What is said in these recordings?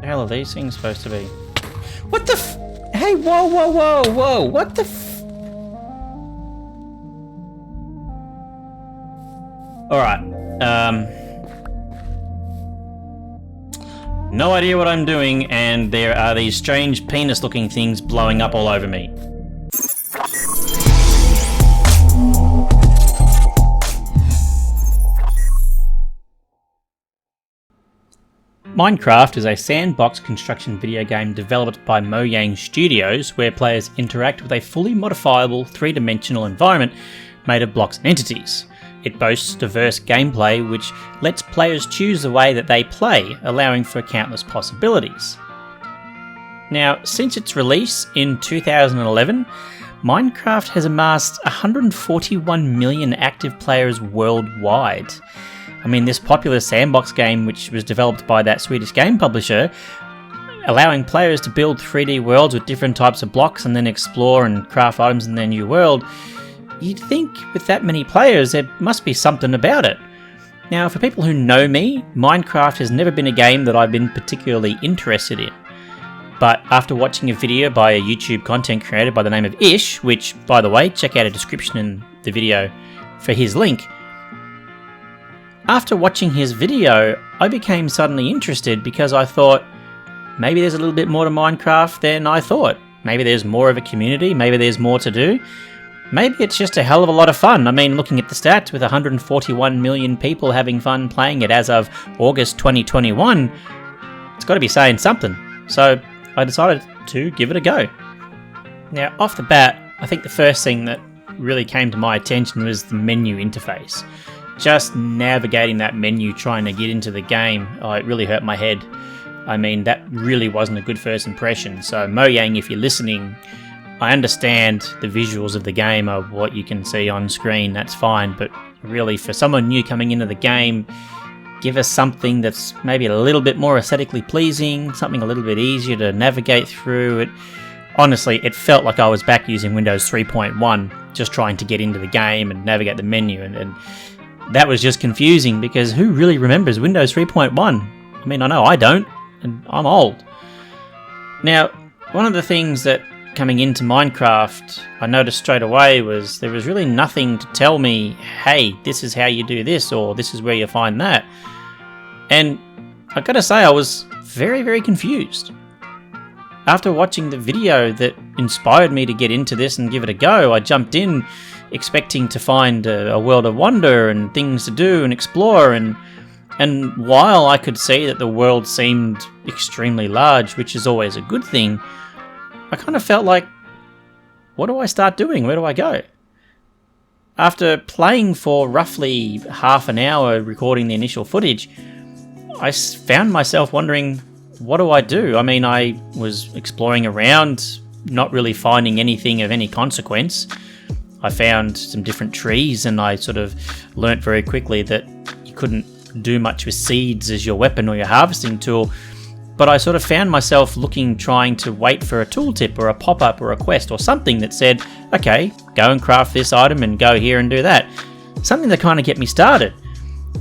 The hell are these things supposed to be? What the Hey, whoa, whoa, whoa, whoa, what the Alright, no idea what I'm doing, and there are these strange penis-looking things blowing up all over me. Minecraft is a sandbox construction video game developed by Mojang Studios, where players interact with a fully modifiable three-dimensional environment made of blocks and entities. It boasts diverse gameplay which lets players choose the way that they play, allowing for countless possibilities. Now, since its release in 2011, Minecraft has amassed 141 million active players worldwide. I mean, this popular sandbox game, which was developed by that Swedish game publisher, allowing players to build 3D worlds with different types of blocks and then explore and craft items in their new world, you'd think with that many players there must be something about it. Now, for people who know me, Minecraft has never been a game that I've been particularly interested in. But after watching a video by a YouTube content creator by the name of Ish, which, by the way, check out a description in the video for his link, after watching his video, I became suddenly interested because I thought, maybe there's a little bit more to Minecraft than I thought. Maybe there's more of a community, maybe there's more to do. Maybe it's just a hell of a lot of fun. I mean, looking at the stats, with 141 million people having fun playing it as of August 2021, it's got to be saying something. So I decided to give it a go. Now, off the bat, I think the first thing that really came to my attention was the menu interface. Just navigating that menu trying to get into the game, it really hurt my head. I mean, that really wasn't a good first impression. So Mojang, if you're listening, I understand the visuals of the game are what you can see on screen, that's fine, but really for someone new coming into the game, give us something that's maybe a little bit more aesthetically pleasing, something a little bit easier to navigate through. Honestly, it felt like I was back using Windows 3.1, just trying to get into the game and navigate the menu, and that was just confusing because who really remembers Windows 3.1? I mean, I know I don't, and I'm old. Now, one of the things that coming into Minecraft I noticed straight away was there was really nothing to tell me, hey, this is how you do this, or this is where you find that. And I gotta say, I was very, very confused. After watching the video that inspired me to get into this and give it a go, I jumped in expecting to find a world of wonder and things to do and explore, and while I could see that the world seemed extremely large, which is always a good thing, I kind of felt like, what do I start doing? Where do I go? After playing for roughly half an hour recording the initial footage, I found myself wondering, what do I do? I mean, I was exploring around, not really finding anything of any consequence. I found some different trees, and I sort of learnt very quickly that you couldn't do much with seeds as your weapon or your harvesting tool. But I sort of found myself trying to wait for a tooltip or a pop-up or a quest or something that said, okay, go and craft this item and go here and do that. Something that kind of get me started.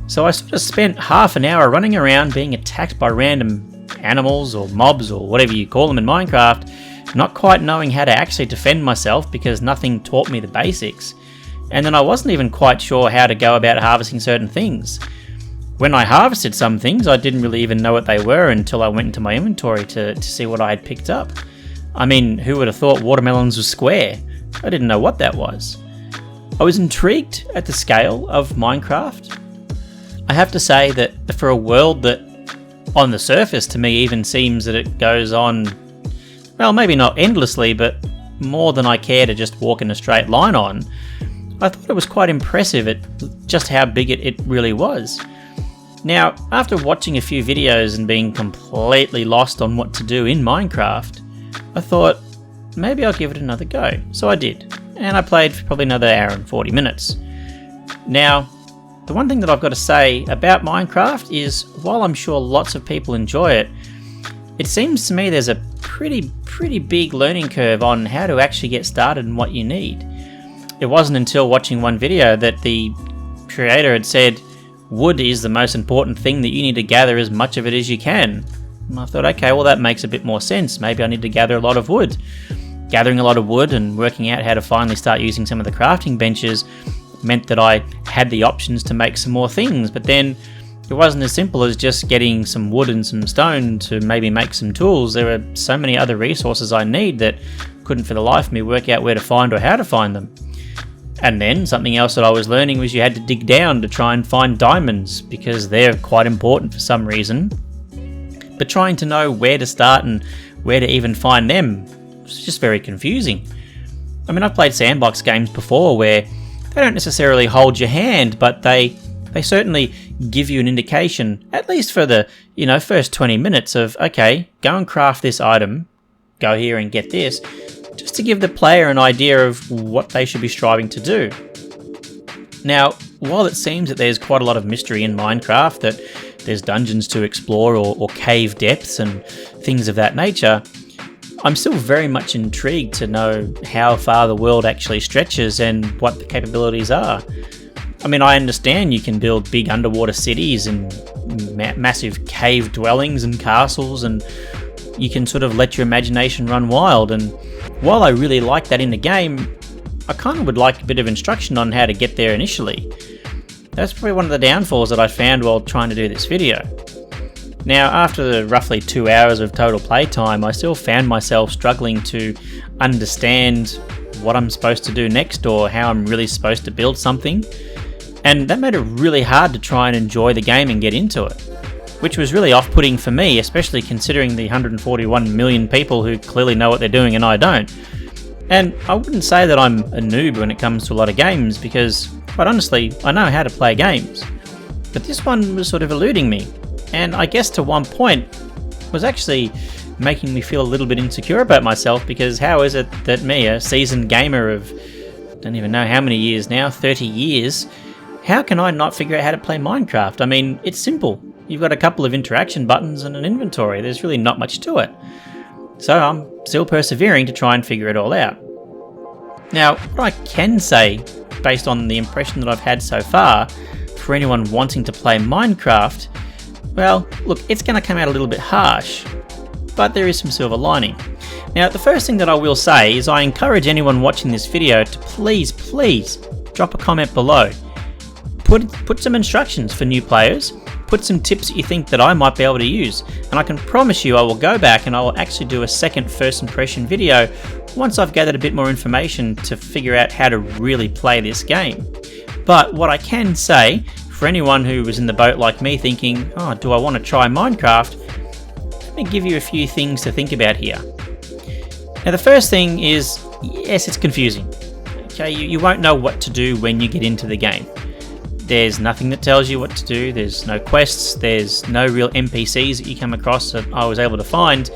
So I sort of spent half an hour running around being attacked by random animals or mobs or whatever you call them in Minecraft, not quite knowing how to actually defend myself because nothing taught me the basics. And then I wasn't even quite sure how to go about harvesting certain things. When I harvested some things, I didn't really even know what they were until I went into my inventory to see what I had picked up. I mean, who would have thought watermelons were square? I didn't know what that was. I was intrigued at the scale of Minecraft. I have to say that for a world that, on the surface, to me even seems that it goes on, well, maybe not endlessly, but more than I care to just walk in a straight line on, I thought it was quite impressive at just how big it really was. Now, after watching a few videos and being completely lost on what to do in Minecraft, I thought, maybe I'll give it another go. So I did, and I played for probably another hour and 40 minutes. Now, the one thing that I've got to say about Minecraft is, while I'm sure lots of people enjoy it, it seems to me there's a pretty big learning curve on how to actually get started and what you need. It wasn't until watching one video that the creator had said, wood is the most important thing that you need to gather as much of it as you can. And I thought, okay, well that makes a bit more sense. Maybe I need to gather a lot of wood. Gathering a lot of wood and working out how to finally start using some of the crafting benches meant that I had the options to make some more things, but then it wasn't as simple as just getting some wood and some stone to maybe make some tools. There were so many other resources I need that couldn't for the life of me work out where to find or how to find them. And then something else that I was learning was you had to dig down to try and find diamonds, because they're quite important for some reason. But trying to know where to start and where to even find them was just very confusing. I mean, I've played sandbox games before where they don't necessarily hold your hand, but they certainly give you an indication, at least for the first 20 minutes of, okay, go and craft this item, go here and get this, just to give the player an idea of what they should be striving to do. Now, while it seems that there's quite a lot of mystery in Minecraft, that there's dungeons to explore or cave depths and things of that nature, I'm still very much intrigued to know how far the world actually stretches and what the capabilities are. I mean, I understand you can build big underwater cities and massive cave dwellings and castles, and you can sort of let your imagination run wild. And while I really like that in the game, I kind of would like a bit of instruction on how to get there initially. That's probably one of the downfalls that I found while trying to do this video. Now, after the roughly 2 hours of total playtime, I still found myself struggling to understand what I'm supposed to do next or how I'm really supposed to build something. And that made it really hard to try and enjoy the game and get into it, which was really off-putting for me, especially considering the 141 million people who clearly know what they're doing and I don't. And I wouldn't say that I'm a noob when it comes to a lot of games, because, quite honestly, I know how to play games. But this one was sort of eluding me, and I guess to one point was actually making me feel a little bit insecure about myself, because how is it that me, a seasoned gamer of, I don't even know how many years now, 30 years, how can I not figure out how to play Minecraft? I mean, it's simple. You've got a couple of interaction buttons and an inventory. There's really not much to it. So I'm still persevering to try and figure it all out. Now, what I can say, based on the impression that I've had so far, for anyone wanting to play Minecraft, well, look, it's going to come out a little bit harsh, but there is some silver lining. Now, the first thing that I will say is I encourage anyone watching this video to please drop a comment below. Put some instructions for new players, put some tips that you think that I might be able to use, and I can promise you I will go back and I will actually do a second first impression video once I've gathered a bit more information to figure out how to really play this game. But what I can say, for anyone who was in the boat like me thinking, oh, do I want to try Minecraft? Let me give you a few things to think about here. Now, the first thing is, yes, it's confusing. Okay, you won't know what to do when you get into the game. There's nothing that tells you what to do, there's no quests, there's no real NPCs that you come across that I was able to find,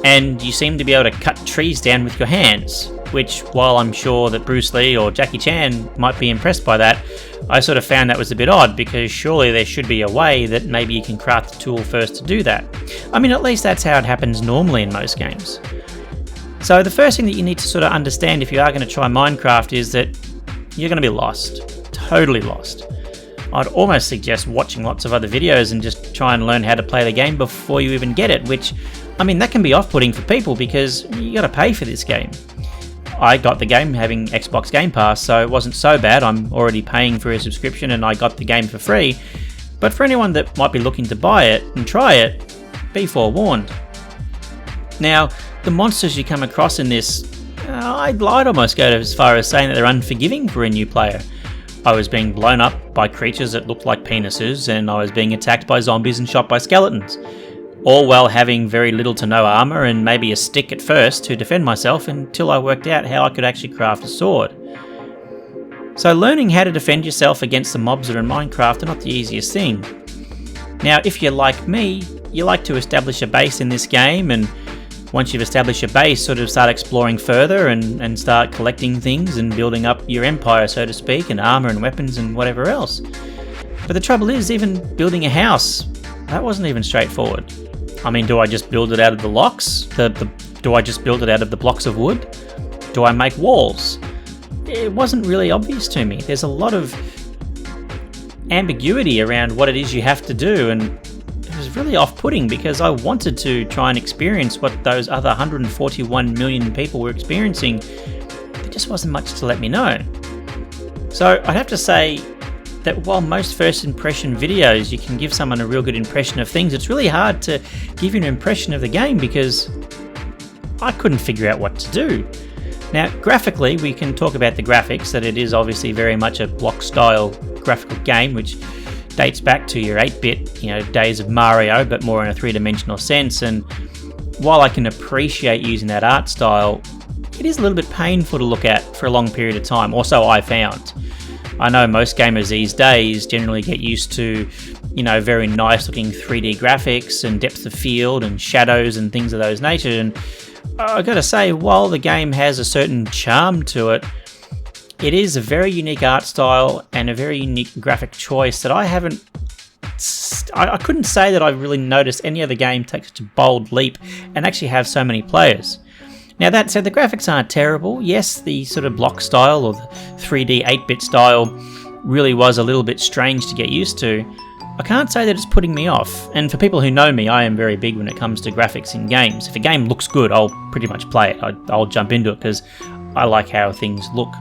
and you seem to be able to cut trees down with your hands, which, while I'm sure that Bruce Lee or Jackie Chan might be impressed by that, I sort of found that was a bit odd, because surely there should be a way that maybe you can craft a tool first to do that. I mean, at least that's how it happens normally in most games. So the first thing that you need to sort of understand if you are going to try Minecraft is that you're going to be lost, totally lost. I'd almost suggest watching lots of other videos and just try and learn how to play the game before you even get it, which, I mean, that can be off-putting for people because you got to pay for this game. I got the game having Xbox Game Pass, so it wasn't so bad. I'm already paying for a subscription and I got the game for free. But for anyone that might be looking to buy it and try it, be forewarned. Now, the monsters you come across in this, I'd almost go as far as saying that they're unforgiving for a new player. I was being blown up by creatures that looked like penises, and I was being attacked by zombies and shot by skeletons, all while having very little to no armour and maybe a stick at first to defend myself until I worked out how I could actually craft a sword. So learning how to defend yourself against the mobs that are in Minecraft are not the easiest thing. Now, if you're like me, you like to establish a base in this game, and once you've established your base, sort of start exploring further and start collecting things and building up your empire, so to speak, and armour and weapons and whatever else. But the trouble is, even building a house, that wasn't even straightforward. I mean, do I just build it out of the blocks? Do I just build it out of the blocks of wood? Do I make walls? It wasn't really obvious to me. There's a lot of ambiguity around what it is you have to do, and it was was really off-putting because I wanted to try and experience what those other 141 million people were experiencing. There just wasn't much to let me know. So I'd have to say that while most first impression videos you can give someone a real good impression of things, it's really hard to give you an impression of the game because I couldn't figure out what to do. Now, graphically, we can talk about the graphics, that it is obviously very much a block-style graphical game, which dates back to your 8-bit, days of Mario, but more in a three-dimensional sense. And while I can appreciate using that art style, it is a little bit painful to look at for a long period of time, or so I found. I know most gamers these days generally get used to, very nice-looking 3D graphics and depth of field and shadows and things of those nature. And I gotta say, while the game has a certain charm to it, it is a very unique art style and a very unique graphic choice that I couldn't say that I've really noticed any other game take such a bold leap and actually have so many players. Now that said, the graphics aren't terrible. Yes, the sort of block style or the 3D 8-bit style really was a little bit strange to get used to. I can't say that it's putting me off, and for people who know me, I am very big when it comes to graphics in games. If a game looks good, I'll pretty much play it. I'll jump into it because I like how things look.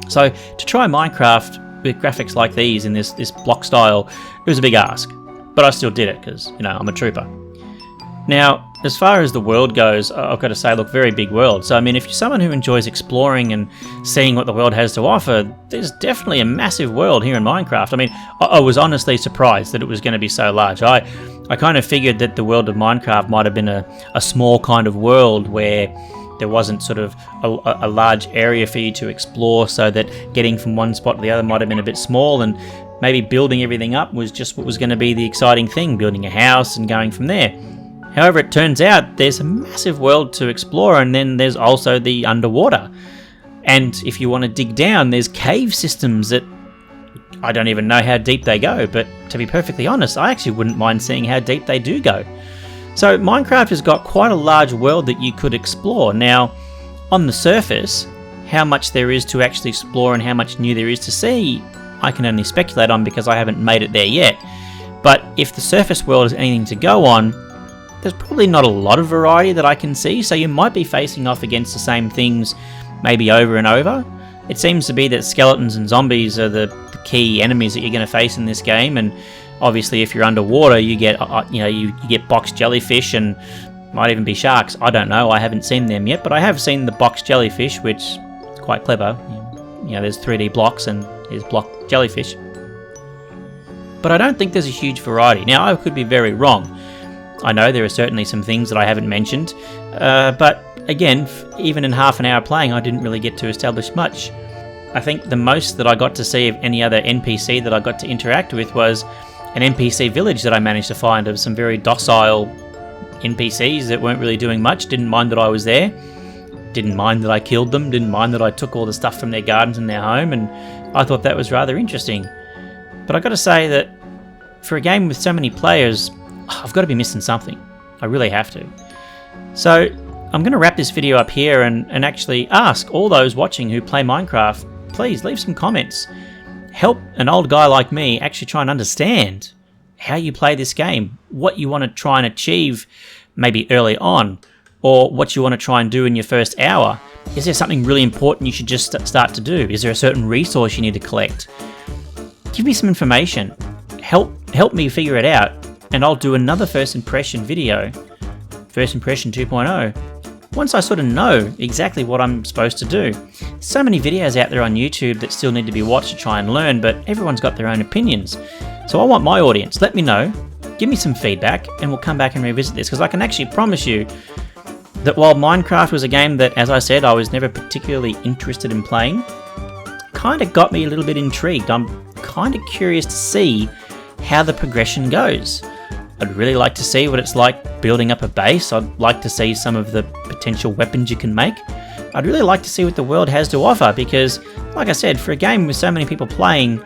So to try Minecraft with graphics like these in this block style, it was a big ask, but I still did it because, I'm a trooper. Now, as far as the world goes, I've got to say, look, very big world. So, if you're someone who enjoys exploring and seeing what the world has to offer, there's definitely a massive world here in Minecraft. I was honestly surprised that it was going to be so large. I kind of figured that the world of Minecraft might have been a small kind of world where there wasn't sort of a large area for you to explore, so that getting from one spot to the other might have been a bit small, and maybe building everything up was just what was going to be the exciting thing, building a house and going from there. However, it turns out there's a massive world to explore, and then there's also the underwater. And if you want to dig down, there's cave systems that I don't even know how deep they go, but to be perfectly honest, I actually wouldn't mind seeing how deep they do go. So Minecraft has got quite a large world that you could explore. Now, on the surface, how much there is to actually explore and how much new there is to see, I can only speculate on because I haven't made it there yet. But if the surface world is anything to go on, there's probably not a lot of variety that I can see, so you might be facing off against the same things maybe over and over. It seems to be that skeletons and zombies are the key enemies that you're going to face in this game, and obviously if you're underwater you get you get box jellyfish and might even be sharks. I don't know, I haven't seen them yet, but I have seen the box jellyfish, which is quite clever. There's 3D blocks and there's block jellyfish. But I don't think there's a huge variety. Now, I could be very wrong. I know there are certainly some things that I haven't mentioned, but again, even in half an hour playing, I didn't really get to establish much. I think the most that I got to see of any other NPC that I got to interact with was an NPC village that I managed to find of some very docile NPCs that weren't really doing much, didn't mind that I was there, didn't mind that I killed them, didn't mind that I took all the stuff from their gardens and their home, and I thought that was rather interesting. But I got to say that for a game with so many players, I've got to be missing something. I really have to. So I'm going to wrap this video up here and actually ask all those watching who play Minecraft, please leave some comments. Help an old guy like me actually try and understand how you play this game, what you want to try and achieve maybe early on, or what you want to try and do in your first hour. Is there something really important you should just start to do? Is there a certain resource you need to collect? Give me some information. Help me figure it out. And I'll do another first impression video, first impression 2.0, once I sort of know exactly what I'm supposed to do. So many videos out there on YouTube that still need to be watched to try and learn, but everyone's got their own opinions. So I want my audience, let me know, give me some feedback, and we'll come back and revisit this, because I can actually promise you that while Minecraft was a game that, as I said, I was never particularly interested in playing, kind of got me a little bit intrigued. I'm kind of curious to see how the progression goes. I'd really like to see what it's like building up a base. I'd like to see some of the potential weapons you can make. I'd really like to see what the world has to offer, because, like I said, for a game with so many people playing,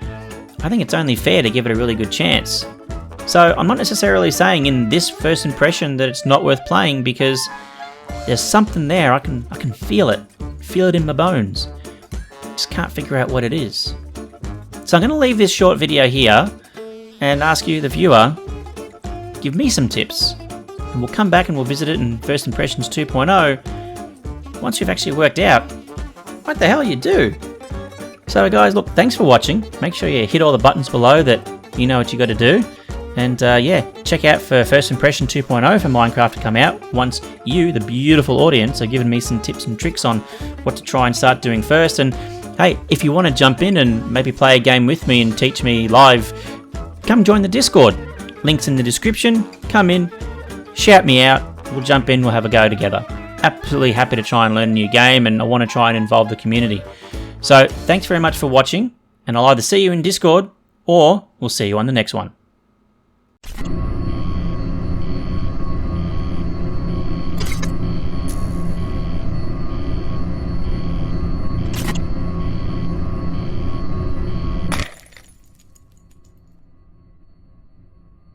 I think it's only fair to give it a really good chance. So I'm not necessarily saying in this first impression that it's not worth playing, because there's something there. I can feel it in my bones. Just can't figure out what it is. So I'm going to leave this short video here and ask you, the viewer, give me some tips. And we'll come back and we'll visit it in First Impressions 2.0 once you've actually worked out what the hell you do. So guys, look, thanks for watching. Make sure you hit all the buttons below that you know what you got to do. And yeah, check out for First Impression 2.0 for Minecraft to come out once you, the beautiful audience, are giving me some tips and tricks on what to try and start doing first. And hey, if you want to jump in and maybe play a game with me and teach me live, come join the Discord. Links in the description. Come in, shout me out, we'll jump in, we'll have a go together. Absolutely happy to try and learn a new game, and I want to try and involve the community. So thanks very much for watching, and I'll either see you in Discord or we'll see you on the next one.